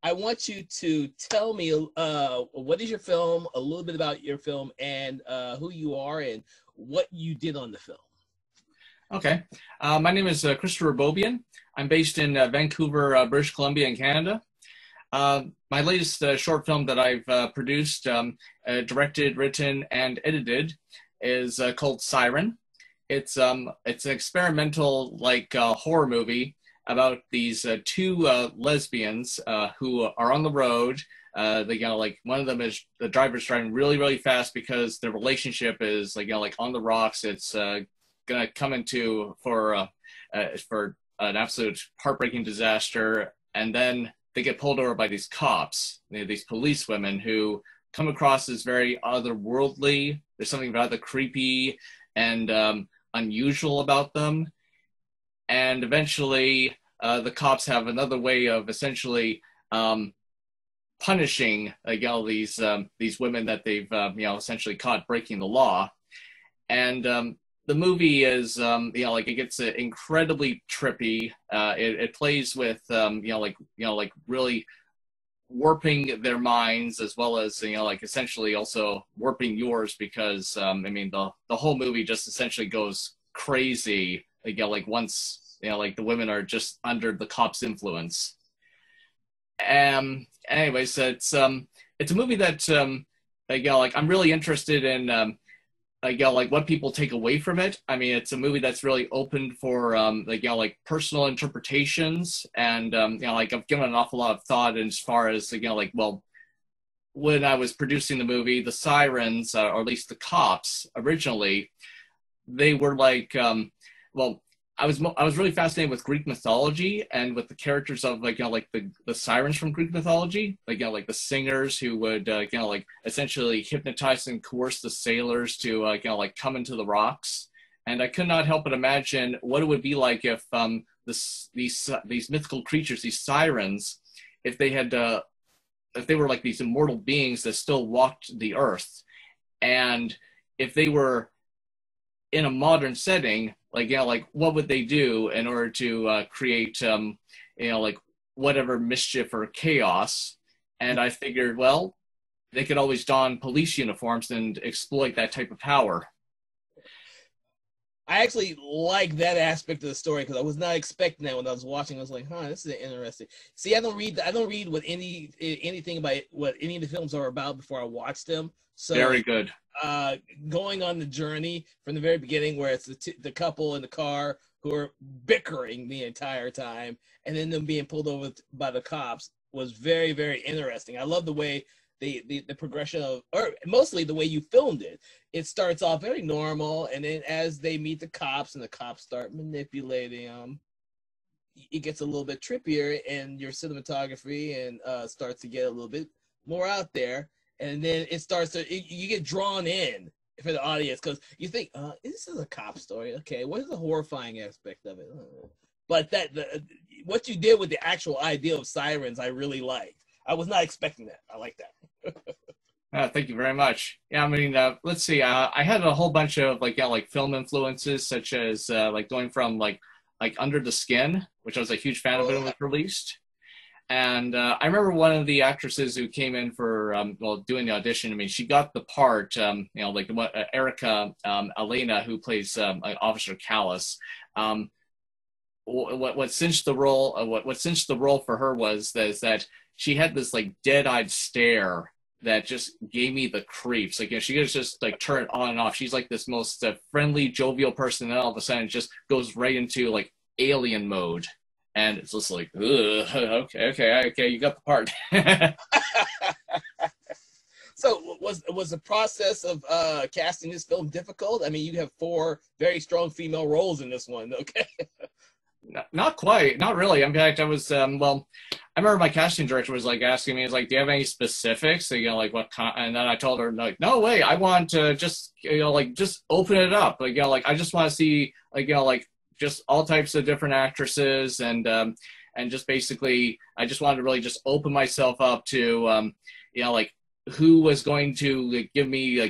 I want you to tell me what is your film, a little bit about your film, and who you are and what you did on the film. Okay. My name is Christopher Beaubien. I'm based in Vancouver, British Columbia in Canada. My latest short film that I've produced, directed, written, and edited is called Siren. It's an experimental horror movie about these two lesbians who are on the road. One of them is the driver's driving really, really fast because their relationship is on the rocks. It's gonna come into for an absolute heartbreaking disaster, and then they get pulled over by these cops, these police women who come across as very otherworldly. There's something rather creepy and unusual about them. And eventually, the cops have another way of essentially punishing these women that they've essentially caught breaking the law. And the movie is it gets incredibly trippy. It plays with really warping their minds, as well as essentially also warping yours, because the whole movie just essentially goes crazy once the women are just under the cops' influence. Anyways, so it's a movie that I'm really interested in what people take away from it. I mean, it's a movie that's really open for personal interpretations, and I've given an awful lot of thought as far as when I was producing the movie, the sirens, or at least the cops originally, they were I was really fascinated with Greek mythology and with the characters of the sirens from Greek mythology, the singers who would essentially hypnotize and coerce the sailors to come into the rocks. And I could not help but imagine what it would be like if these mythical creatures, these sirens, if they were like these immortal beings that still walked the earth, and if they were in a modern setting, what would they do in order to create, whatever mischief or chaos? And I figured, well, they could always don police uniforms and exploit that type of power. I actually like that aspect of the story because I was not expecting that when I was watching. I was like, this is interesting. See, I don't read what anything about what any of the films are about before I watch them. So very good. Going on the journey from the very beginning, where it's the couple in the car who are bickering the entire time, and then them being pulled over by the cops, was very, very interesting. I love the way the progression of, or mostly the way you filmed it. It starts off very normal, and then as they meet the cops and the cops start manipulating them, it gets a little bit trippier, and your cinematography and starts to get a little bit more out there. And then it starts to, you get drawn in for the audience because you think, this is a cop story. Okay, what is the horrifying aspect of it? But what you did with the actual idea of sirens, I really liked. I was not expecting that. I like that. Thank you very much. Yeah, I mean, let's see. I had a whole bunch of film influences, such as going from Under the Skin, which I was a huge fan of when it was released. And I remember one of the actresses who came in for doing the audition. I mean, she got the part. Erica Elena, who plays Officer Callis. What cinched the role? What cinched the role for her was that she had this dead-eyed stare that just gave me the creeps. She could just turn it on and off. She's this most friendly, jovial person, and then all of a sudden it just goes right into alien mode. And it's just okay, you got the part. So was the process of casting this film difficult? I mean, you have 4 very strong female roles in this one, okay? Not quite, not really. In fact, I was, I remember my casting director was asking me, do you have any specifics? So, what kind? And then I told her, no way, I want to just, just open it up. I just want to see, just all types of different actresses, and just basically I just wanted to really just open myself up to who was going to give me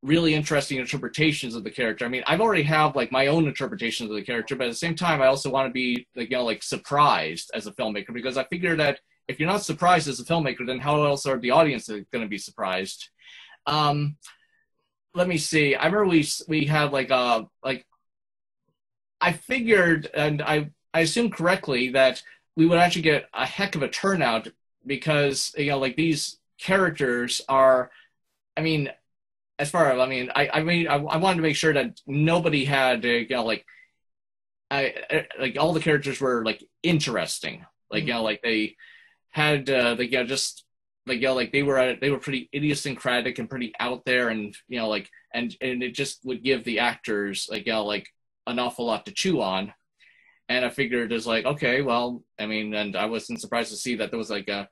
really interesting interpretations of the character. I mean, I've already have my own interpretations of the character, but at the same time I also want to be surprised as a filmmaker, because I figure that if you're not surprised as a filmmaker, then how else are the audience going to be surprised? Let me see. I remember we had like I figured, and I assumed correctly, that we would actually get a heck of a turnout because, you know, like these characters are, I mean, as far as, I wanted to make sure that nobody had, you know, like, like all the characters were like interesting, like, you know, like they had, like, you know, just like, you know, like they were pretty idiosyncratic and pretty out there, and, you know, like, and it just would give the actors, like, you know, like an awful lot to chew on. And I figured it's like, okay, well, I mean, and I wasn't surprised to see that there was like a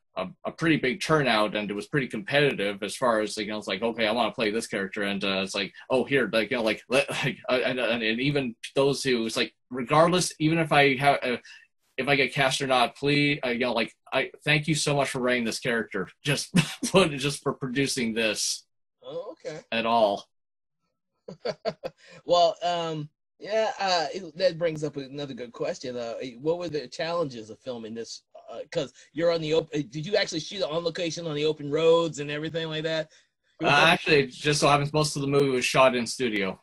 pretty big turnout, and it was pretty competitive as far as, like, you know, it's like, okay, I want to play this character, and it's like, oh, here, like, you know, like, and even those who, it's like, regardless, even if I have, if I get cast or not, please, you know, like, I thank you so much for writing this character, just for producing this. Oh, okay. At all. Well, yeah, that brings up another good question. What were the challenges of filming this? Because you're on the open. Did you actually shoot on location on the open roads and everything like that? Actually, it just so happens most of the movie was shot in studio.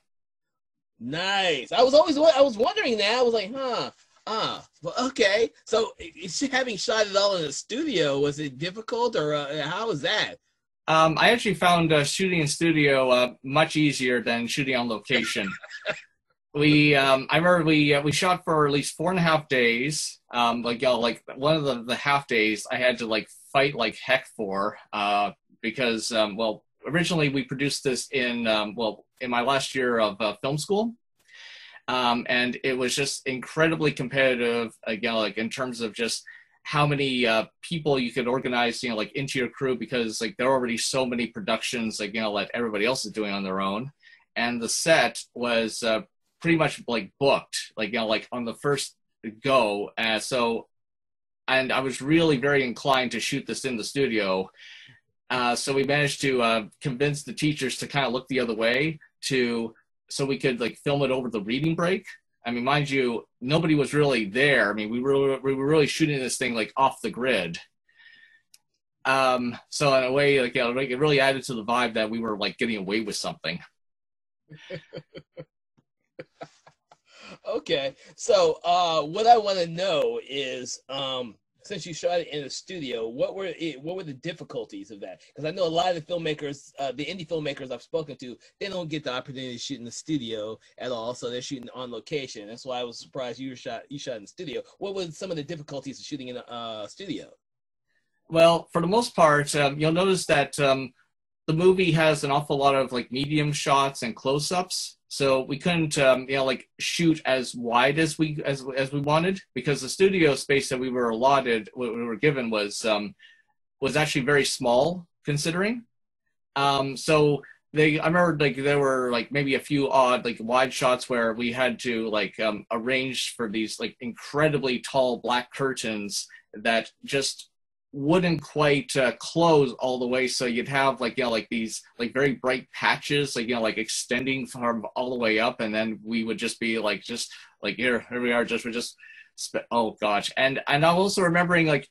Nice. I was wondering that. I was like, well, okay. So, having shot it all in a studio, was it difficult, or how was that? I actually found shooting in studio much easier than shooting on location. I remember we shot for at least 4.5 days. Like, you know, like one of the half days I had to like fight like heck for, because, well, originally we produced this in my last year of film school. And it was just incredibly competitive, again, like in terms of just how many people you could organize, you know, like into your crew, because like there are already so many productions, like, you know, that everybody else is doing on their own. And the set was pretty much like booked, like, you know, like on the first go. And I was really very inclined to shoot this in the studio. So we managed to convince the teachers to kind of look the other way so we could like film it over the reading break. I mean, mind you, nobody was really there. I mean, we were really shooting this thing like off the grid. So in a way, like, you know, it really added to the vibe that we were like getting away with something. Okay, so what I want to know is, since you shot it in a studio, what were the difficulties of that? Because I know a lot of the filmmakers, the indie filmmakers I've spoken to, they don't get the opportunity to shoot in the studio at all, so they're shooting on location. That's why I was surprised you shot in the studio. What were some of the difficulties of shooting in a studio? Well, for the most part, you'll notice that the movie has an awful lot of like medium shots and close-ups. So we couldn't, you know, like shoot as wide as we wanted, because the studio space that we were allotted, what we were given, was actually very small considering. So I remember like there were like maybe a few odd like wide shots where we had to like arrange for these like incredibly tall black curtains that just wouldn't quite close all the way, so you'd have like, you know, like these like very bright patches, like, you know, like extending from all the way up, and then we would just be like, just like here we are, oh gosh. And I'm also remembering like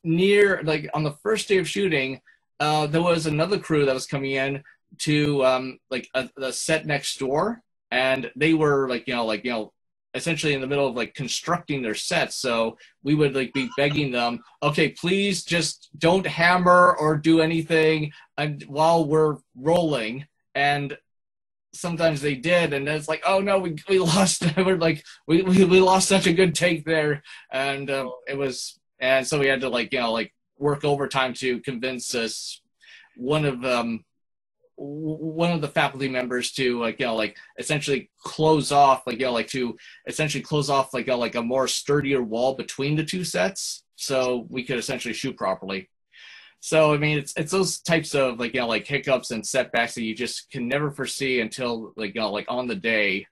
near like on the first day of shooting, there was another crew that was coming in to like the set next door, and they were like, you know, essentially in the middle of like constructing their sets. So we would like be begging them, okay, please just don't hammer or do anything while we're rolling. And sometimes they did, and it's like, oh no, we lost. We're like, we lost such a good take there, and and so we had to like, you know, like work overtime to convince us one of the faculty members to like, you know, like essentially close off, like, you know, like to essentially close off like a more sturdier wall between the two sets, so we could essentially shoot properly. So I mean, it's those types of like, you know, like hiccups and setbacks that you just can never foresee until like, you know, like on the day.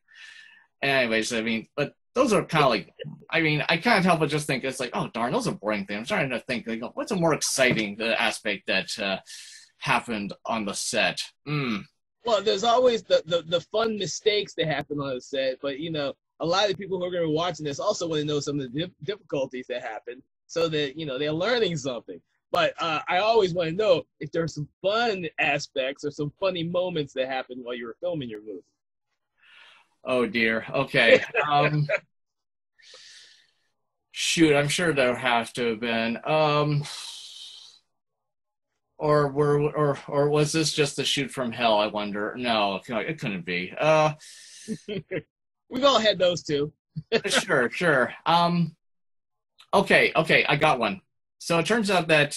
Anyways, I mean, but those are kind of like, I mean, I can't help but just think it's like, oh darn, those are boring things. I'm trying to think like, what's a more exciting aspect that happened on the set. Well, there's always the fun mistakes that happen on the set, but you know, a lot of the people who are going to be watching this also want to know some of the difficulties that happen. so that they're learning something. But I always want to know if there's some fun aspects or some funny moments that happen while you were filming your movie. Oh dear. Okay. Shoot, I'm sure there have to have been. Or was this just a shoot from hell? I wonder. No, it couldn't be. We've all had those too. Sure, sure. Okay, I got one. So it turns out that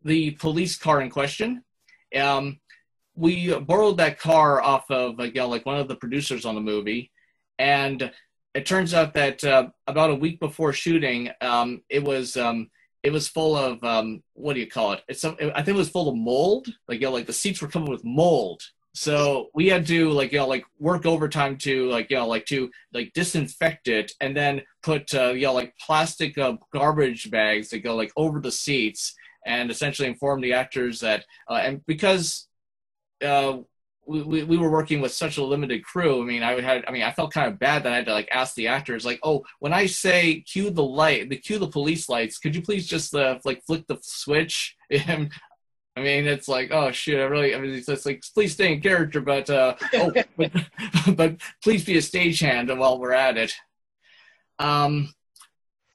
the police car in question, we borrowed that car off of like one of the producers on the movie, and it turns out that about a week before shooting, it was full of what do you call it? I think it was full of mold. Like like the seats were covered with mold. So we had to like work overtime to to disinfect it and then put like plastic garbage bags that go like over the seats and essentially inform the actors that and because we were working with such a limited crew. I felt kind of bad that I had to like ask the actors like, oh, when I say cue the police lights, could you please just like flick the switch? It's like, oh shit, it's like, please stay in character, but but please be a stagehand while we're at it.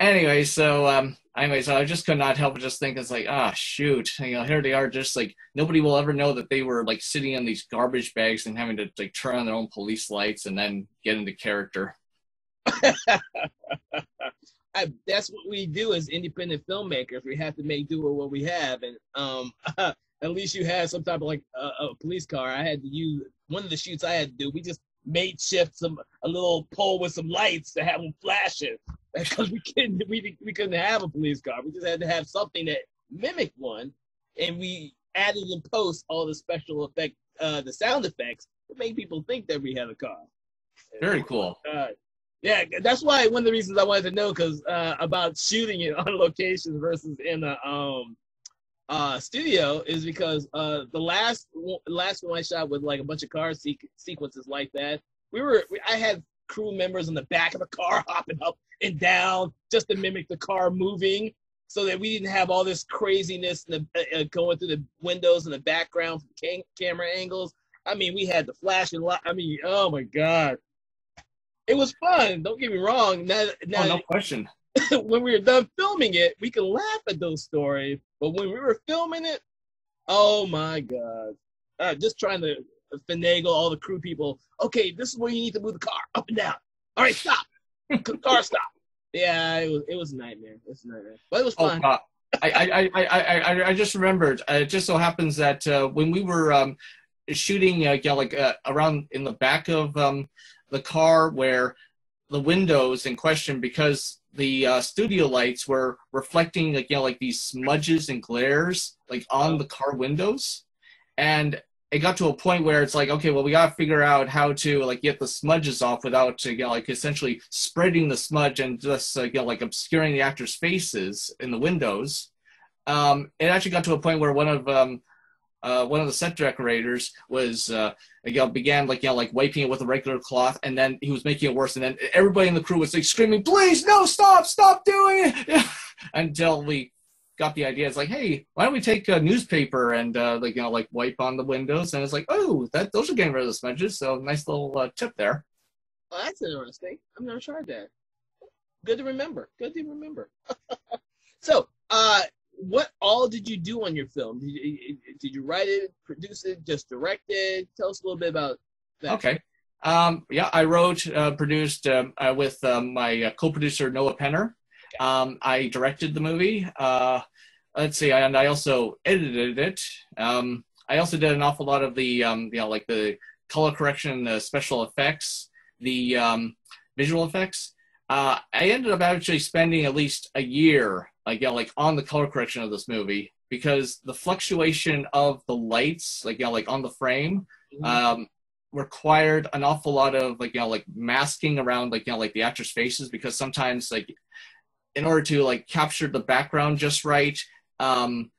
Anyway, so I just could not help but just think, it's like, shoot, here they are, just like nobody will ever know that they were like sitting in these garbage bags and having to like turn on their own police lights and then get into character. That's what we do as independent filmmakers. We have to make do with what we have, and at least you had some type of like a police car. I had to use one of the shoots I had to do. We just makeshift a little pole with some lights to have them flashing because we couldn't have a police car. We just had to have something that mimicked one, and we added in post all the special effect, the sound effects to make people think that we had a car. Very cool. Yeah, that's why one of the reasons I wanted to know, because about shooting it on location versus in a studio is because the last one I shot with like a bunch of car sequences like that, I had crew members in the back of the car hopping up and down just to mimic the car moving, so that we didn't have all this craziness going through the windows in the background from camera angles. We had the flashing light. Oh my God. It was fun. Don't get me wrong. No question. When we were done filming it, we can laugh at those stories. But when we were filming it, oh my God. Just trying to finagle all the crew people. Okay, this is where you need to move the car up and down. All right, stop. Car stop. Yeah, it was a nightmare. It was a nightmare. But it was fun. I just remembered. It just so happens that when we were shooting around in the back of the car, where the windows in question, because the studio lights were reflecting like these smudges and glares like on the car windows, and it got to a point where it's like, okay, well, we got to figure out how to like get the smudges off without like essentially spreading the smudge and just like obscuring the actors' faces in the windows. It actually got to a point where one of the set decorators was began like wiping it with a regular cloth, and then he was making it worse, and then everybody in the crew was like screaming, "Please, no, stop doing it!" Until we got the idea. It's like, hey, why don't we take a newspaper and like wipe on the windows? And it's like, oh, those are getting rid of the smudges. So nice little tip there. Oh, that's interesting. I've never tried that. Good to remember. So, what all did you do on your film? Did you write it, produce it, just direct it? Tell us a little bit about that. Okay. Yeah, I wrote, produced with my co-producer Noah Penner. I directed the movie. Let's see, and I also edited it. I also did an awful lot of the like the color correction, the special effects, the visual effects. I ended up actually spending at least a year like on the color correction of this movie, because the fluctuation of the lights like on the frame required an awful lot of like masking around like the actors' faces, because sometimes like in order to like capture the background just right, like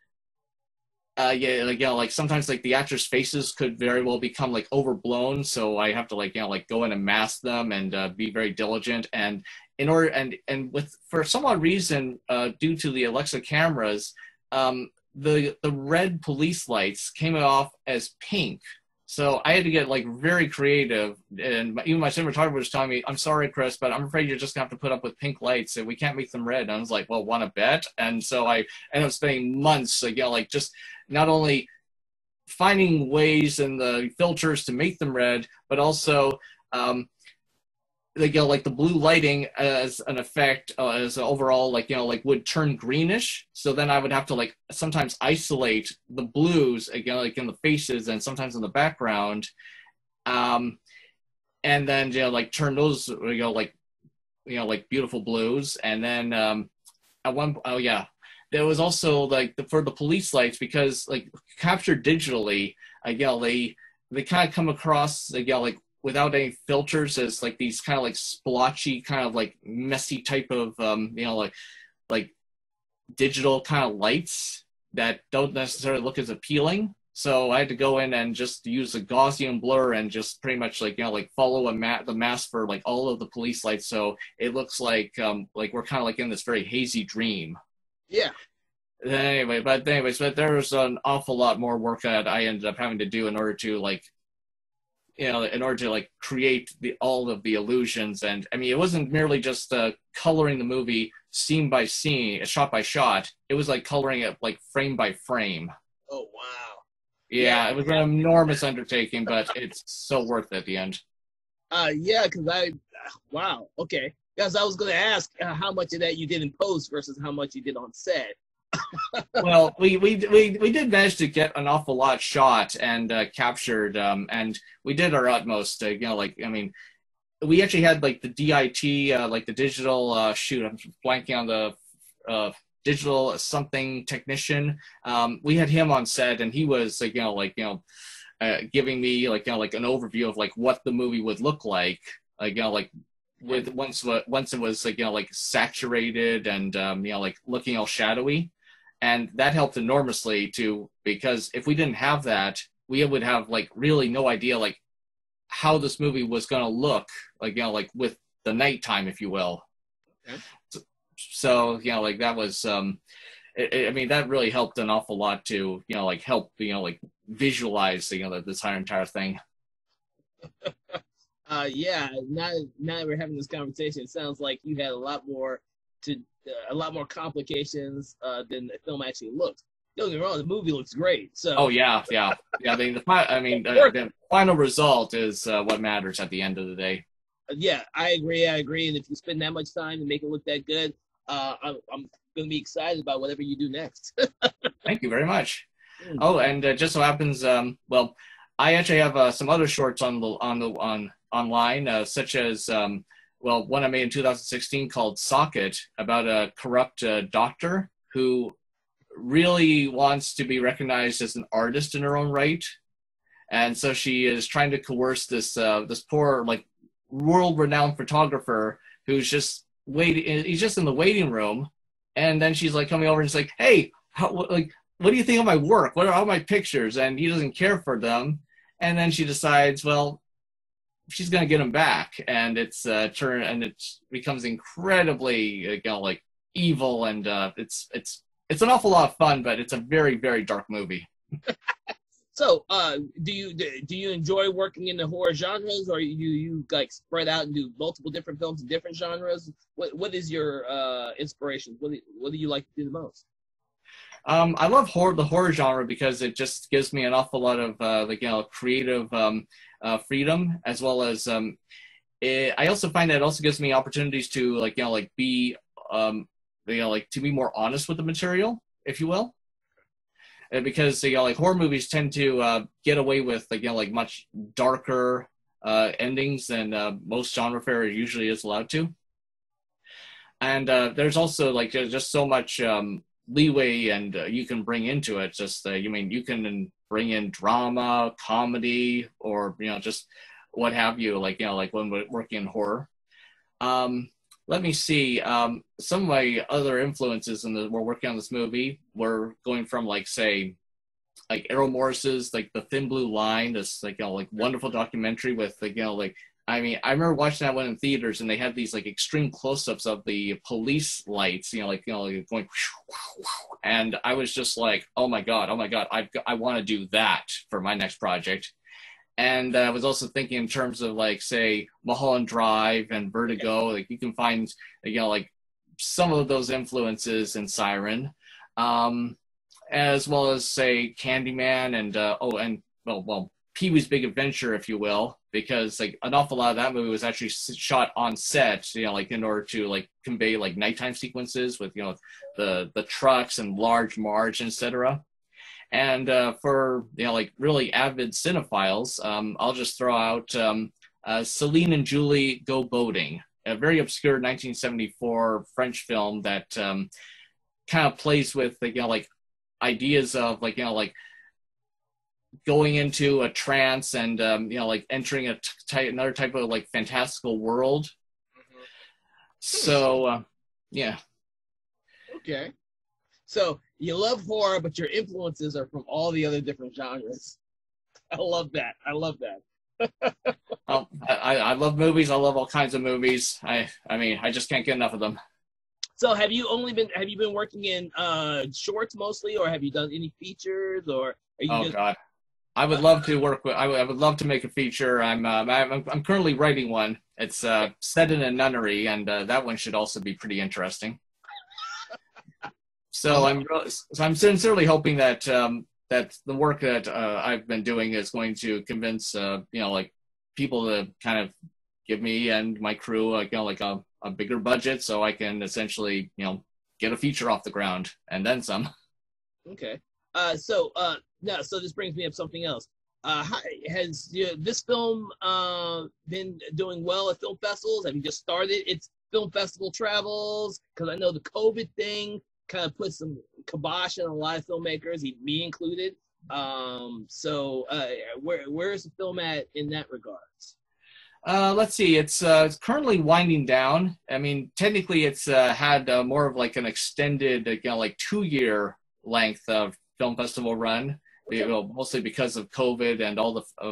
sometimes like the actors' faces could very well become like overblown, so I have to like go in and mask them and be very diligent. And in order and with for some odd reason, due to the Alexa cameras, the red police lights came off as pink. So I had to get like very creative, and even my cinematographer was telling me, "I'm sorry, Chris, but I'm afraid you're just gonna have to put up with pink lights, and we can't make them red." And I was like, "Well, want to bet?" And so I ended up spending months, like just not only finding ways and the filters to make them red, but also like the blue lighting as an effect, as an overall, like would turn greenish. So then I would have to like sometimes isolate the blues again, like in the faces and sometimes in the background, and then like turn those like beautiful blues. And then at one oh yeah, there was also like for the police lights, because like captured digitally, they kind of come across like without any filters as like these kind of like splotchy, kind of like messy type of like digital kind of lights that don't necessarily look as appealing. So I had to go in and just use a Gaussian blur and just pretty much like follow the mask for like all of the police lights, so it looks like we're kind of like in this very hazy dream. Yeah. But there was an awful lot more work that I ended up having to do in order to create all of the illusions. And I mean, it wasn't merely just coloring the movie scene by scene, shot by shot. It was like coloring it like frame by frame. Oh, wow. Yeah, it was an enormous undertaking, but it's so worth it at the end. Yeah, because wow, okay. Because I was going to ask how much of that you did in post versus how much you did on set. Well, we did manage to get an awful lot shot and captured, and we did our utmost. We actually had like the DIT, like the digital shoot. I'm blanking on the digital something technician. We had him on set, and he was giving me like an overview of like what the movie would look like, with once it was like saturated and like looking all shadowy. And that helped enormously too, because if we didn't have that, we would have like really no idea like how this movie was going to look like with the nighttime, if you will. Okay. So that was I mean, that really helped an awful lot to help visualize this entire thing. Yeah. Now that we're having this conversation, it sounds like you had a lot more complications than the film actually looks. Don't get me wrong, the movie looks great. So. Oh yeah. I mean, the final result is what matters at the end of the day. Yeah, I agree. And if you spend that much time to make it look that good, I'm going to be excited about whatever you do next. Thank you very much. Oh, and just so happens, well, I actually have some other shorts online, such as one I made in 2016 called Socket, about a corrupt doctor who really wants to be recognized as an artist in her own right. And so she is trying to coerce this poor, like, world-renowned photographer who's just waiting. He's just in the waiting room. And then she's like coming over and she's like, "Hey, what do you think of my work? What are all my pictures?" And he doesn't care for them. And then she decides, well, she's going to get him back, and it becomes incredibly evil, and it's an awful lot of fun, but it's a very, very dark movie. So, do you enjoy working in the horror genres, or you like spread out and do multiple different films in different genres? What is your inspiration? What do you like to do the most? I love the horror genre because it just gives me an awful lot of creative freedom, as well as I also find that it also gives me opportunities to be to be more honest with the material, if you will. Because horror movies tend to get away with much darker endings than most genre fare usually is allowed to. And there's also just so much leeway and you can bring into it. Just you can bring in drama, comedy, or just what have you, when we're working in horror. Let me see. Some of my other influences we're working on this movie, we're going from Errol Morris's The Thin Blue Line, this wonderful documentary with I mean, I remember watching that one in theaters, and they had these like extreme close-ups of the police lights, like going, and I was just like, oh my god, I want to do that for my next project. And I was also thinking in terms of like, say, Mulholland Drive and Vertigo. Like you can find, like some of those influences in Siren, as well as say Candyman and well, Pee-wee's Big Adventure, if you will, because like an awful lot of that movie was actually shot on set, like in order to like convey like nighttime sequences with the trucks and large Marge, etc. And for like really avid cinephiles, I'll just throw out Celine and Julie Go Boating, a very obscure 1974 French film that kind of plays with like ideas of like going into a trance and like entering another type of like fantastical world. Mm-hmm. So yeah. Okay. So you love horror, but your influences are from all the other different genres. I love that. I love movies. I love all kinds of movies. I mean, I just can't get enough of them. So have you been working in shorts mostly, or have you done any features, or are you God. I would love to work with. I would love to make a feature. I'm currently writing one. It's set in a nunnery, and that one should also be pretty interesting. So I'm sincerely hoping that that the work that I've been doing is going to convince like people to kind of give me and my crew like a bigger budget, so I can essentially get a feature off the ground and then some. Okay. So this brings me up something else. Has this film been doing well at film festivals? Have you just started its film festival travels? Because I know the COVID thing kind of put some kibosh on a lot of filmmakers, me included. So where is the film at in that regards? Let's see. It's currently winding down. I mean, technically, it's had more of like an extended, like 2-year length of film festival run. Okay. Mostly because of COVID, and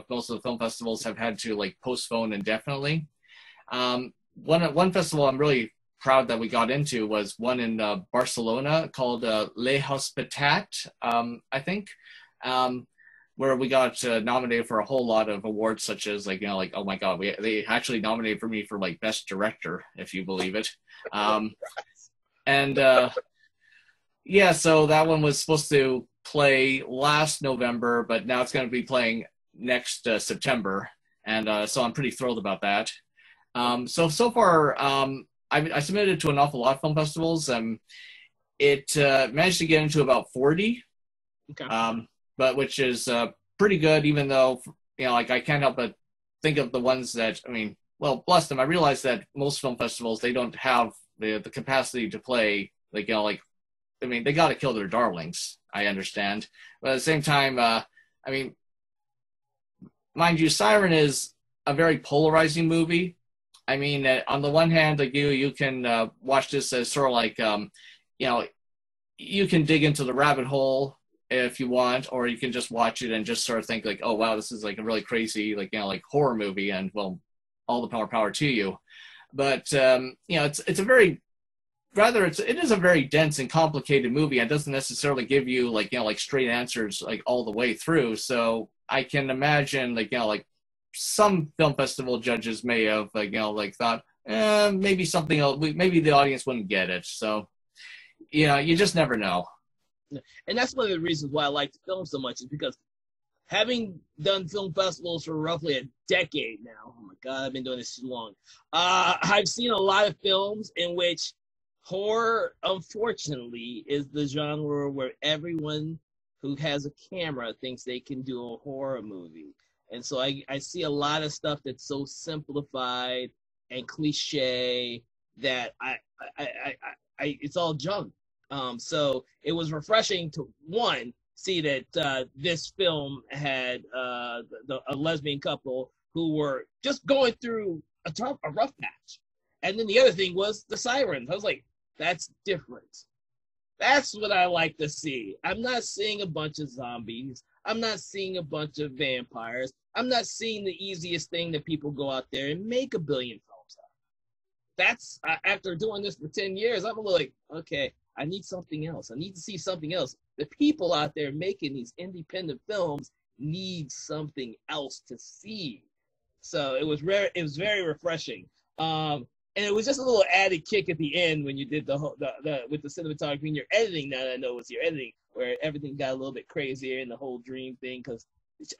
most of the film festivals have had to like postpone indefinitely. One festival I'm really proud that we got into was one in Barcelona called Les Hospitat, I think, where we got nominated for a whole lot of awards, such as like oh my god, they actually nominated for me for like best director, if you believe it. Yeah, so that one was supposed to play last November, but now it's going to be playing next September, and so I'm pretty thrilled about that. So far, I submitted to an awful lot of film festivals. It managed to get into about 40, okay. But which is pretty good, even though like I can't help but think of the ones that, I mean, well, bless them. I realize that most film festivals, they don't have the capacity to play like I mean, they got to kill their darlings. I understand, but at the same time, I mean, mind you, Siren is a very polarizing movie. I mean, on the one hand, like you can watch this as sort of like, you can dig into the rabbit hole if you want, or you can just watch it and just sort of think like, oh wow, this is like a really crazy like horror movie, and well, all the power to you. But it's a very it is a very dense and complicated movie. It doesn't necessarily give you like straight answers like all the way through. So I can imagine like some film festival judges may have thought maybe something else, maybe the audience wouldn't get it. So you just never know. And that's one of the reasons why I like the film so much, is because having done film festivals for roughly a decade now, oh my God, I've been doing this too long. I've seen a lot of films in which horror, unfortunately, is the genre where everyone who has a camera thinks they can do a horror movie. And so I see a lot of stuff that's so simplified and cliche that I it's all junk. So it was refreshing to, one, see that this film had a lesbian couple who were just going through a rough patch. And then the other thing was the sirens. I was like, that's different. That's what I like to see. I'm not seeing a bunch of zombies. I'm not seeing a bunch of vampires. I'm not seeing the easiest thing that people go out there and make 1 billion films out. That's after doing this for 10 years, I'm like, okay, I need something else. I need to see something else. The people out there making these independent films need something else to see. So it was rare. It was very refreshing. And it was just a little added kick at the end when you did the with the cinematography and your editing. Now that I know it was your editing, where everything got a little bit crazier and the whole dream thing, because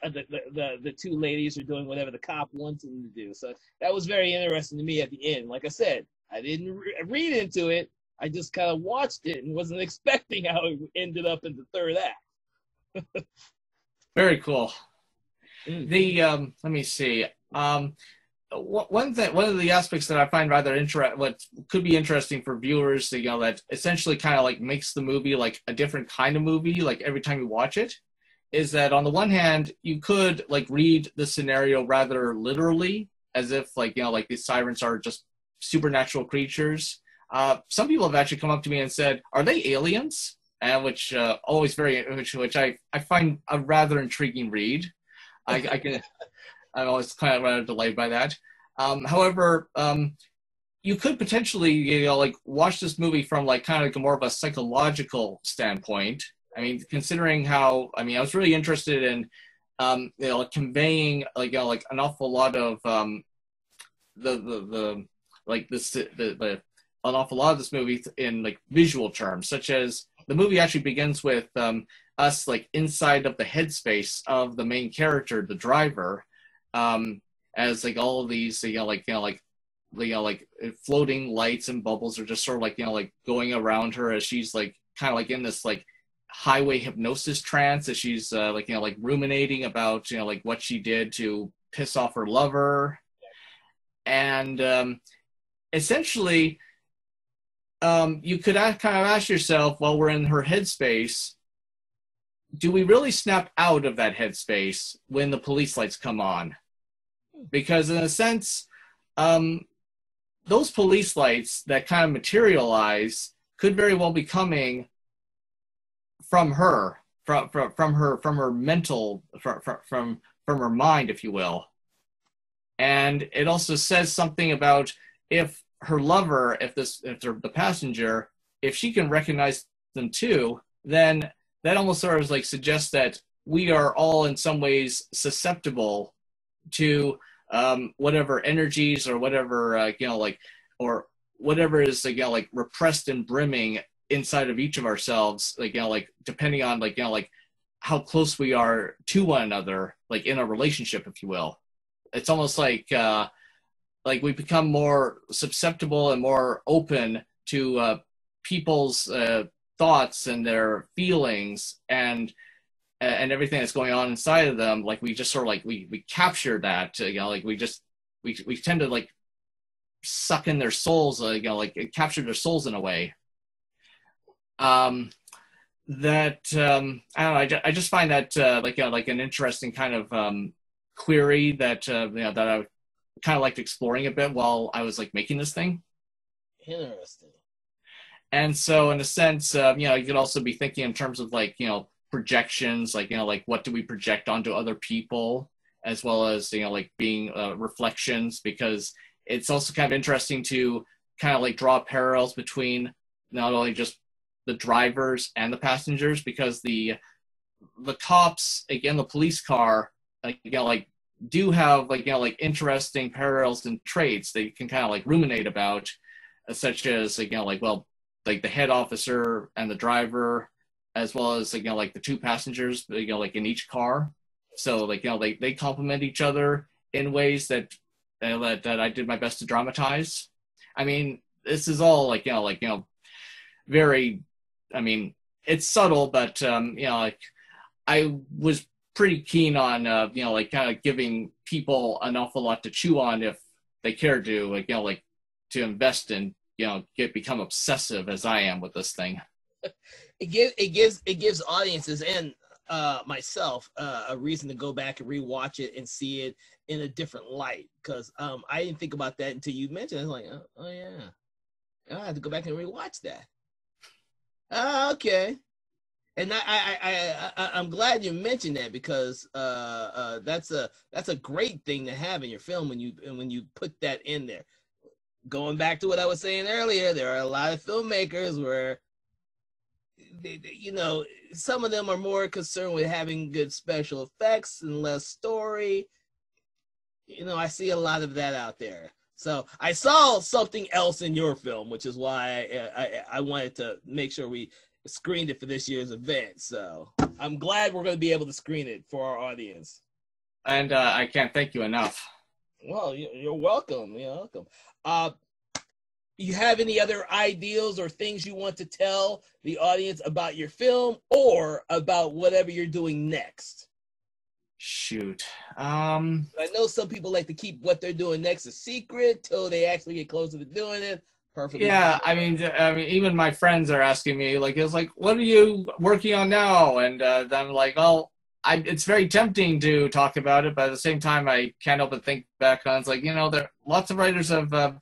the two ladies are doing whatever the cop wants them to do. So that was very interesting to me at the end. Like I said, I didn't read into it. I just kind of watched it and wasn't expecting how it ended up in the third act. Very cool. The let me see. One of the aspects that I find rather what could be interesting for viewers, you know, that essentially kind of like makes the movie like a different kind of movie, like every time you watch it, is that on the one hand, you could like read the scenario rather literally, as if like, you know, like these sirens are just supernatural creatures. Some people have actually come up to me and said, "Are they aliens?" And which which I find a rather intriguing read. I'm always kind of rather delighted by that. However, you could potentially, you know, like watch this movie from like kind of like more of a psychological standpoint. I mean, considering how, I mean, I was really interested in, you know, like conveying like, you know, like an awful lot of an awful lot of this movie in like visual terms, such as the movie actually begins with us like inside of the headspace of the main character, the driver, as like all of these, like floating lights and bubbles are just sort of like, you know, like going around her as she's like kind of like in this like highway hypnosis trance, as she's like, you know, like ruminating about, you know, like what she did to piss off her lover. And essentially, you could kind of ask yourself, while we're in her headspace, do we really snap out of that headspace when the police lights come on? Because in a sense, those police lights that kind of materialize could very well be coming from her, from her mental, from her mind, if you will. And it also says something about if her lover, if the passenger, if she can recognize them too, then that almost sort of like suggests that we are all in some ways susceptible to whatever energies or whatever you know, like, or whatever is like, you know, like repressed and brimming inside of each of ourselves, like, you know, like depending on like, you know, like how close we are to one another, like in a relationship, if you will. It's almost like we become more susceptible and more open to people's thoughts and their feelings and everything that's going on inside of them. Like we just sort of like we capture that, you know, like we tend to like suck in their souls, you know, like capture their souls in a way. I don't know, I just find that like, you know, like an interesting kind of query that you know, that I kind of liked exploring a bit while I was like making this thing. Interesting. And so in a sense, you know, you could also be thinking in terms of like, you know, projections, like, you know, like what do we project onto other people, as well as, you know, like being reflections, because it's also kind of interesting to kind of like draw parallels between not only just the drivers and the passengers, because the cops, again, the police car, like, you know, like do have like, you know, like interesting parallels and traits that you can kind of like ruminate about, such as, like, you know, like, well, like the head officer and the driver, as well as, like, you know, like the two passengers, you know, like in each car. So like, you know, they complement each other in ways that that I did my best to dramatize. I mean, this is all like, you know, very, I mean, it's subtle, but you know, like I was pretty keen on you know, like kind of giving people an awful lot to chew on if they care to, like, you know, like to invest in, you know, become obsessive as I am with this thing. It gives audiences and myself a reason to go back and rewatch it and see it in a different light, because I didn't think about that until you mentioned it. I was like, oh yeah, I have to go back and rewatch that. Okay. And I'm glad you mentioned that, because that's a great thing to have in your film when you put that in there. Going back to what I was saying earlier, there are a lot of filmmakers where you know, some of them are more concerned with having good special effects and less story. You know, I see a lot of that out there. So I saw something else in your film, which is why I wanted to make sure we screened it for this year's event. So I'm glad we're going to be able to screen it for our audience. And I can't thank you enough. Well, you're welcome. You're welcome. You have any other ideals or things you want to tell the audience about your film or about whatever you're doing next? Shoot. I know some people like to keep what they're doing next a secret till they actually get closer to doing it. Perfectly. Yeah, I mean, even my friends are asking me, like, it's like, what are you working on now? And then I'm like, well, it's very tempting to talk about it, but at the same time, I can't help but think back on, it's like, you know, there lots of writers have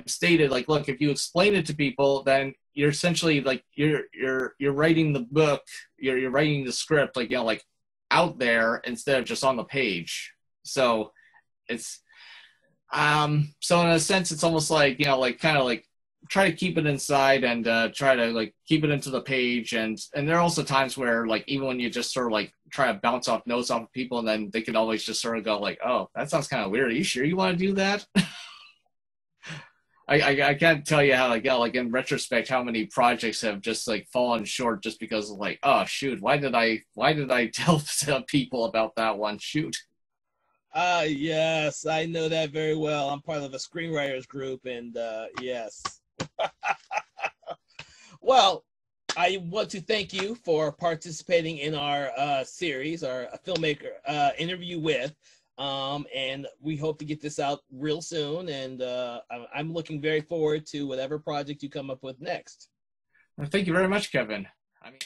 stated, like, look, if you explain it to people, then you're essentially like you're writing the book, you're writing the script, like, you know, like out there instead of just on the page. So it's so in a sense, it's almost like, you know, like kind of like try to keep it inside and try to like keep it into the page. And there are also times where, like, even when you just sort of like try to bounce off notes off of people, and then they can always just sort of go like, oh, that sounds kind of weird. Are you sure you want to do that? I can't tell you how, like, you know, like in retrospect, how many projects have just like fallen short just because of like, oh shoot, why did I tell people about that one? Shoot. Yes, I know that very well. I'm part of a screenwriters group, and yes. Well, I want to thank you for participating in our series, our filmmaker interview with. And we hope to get this out real soon. And I'm looking very forward to whatever project you come up with next. Well, thank you very much, Kevin. I mean.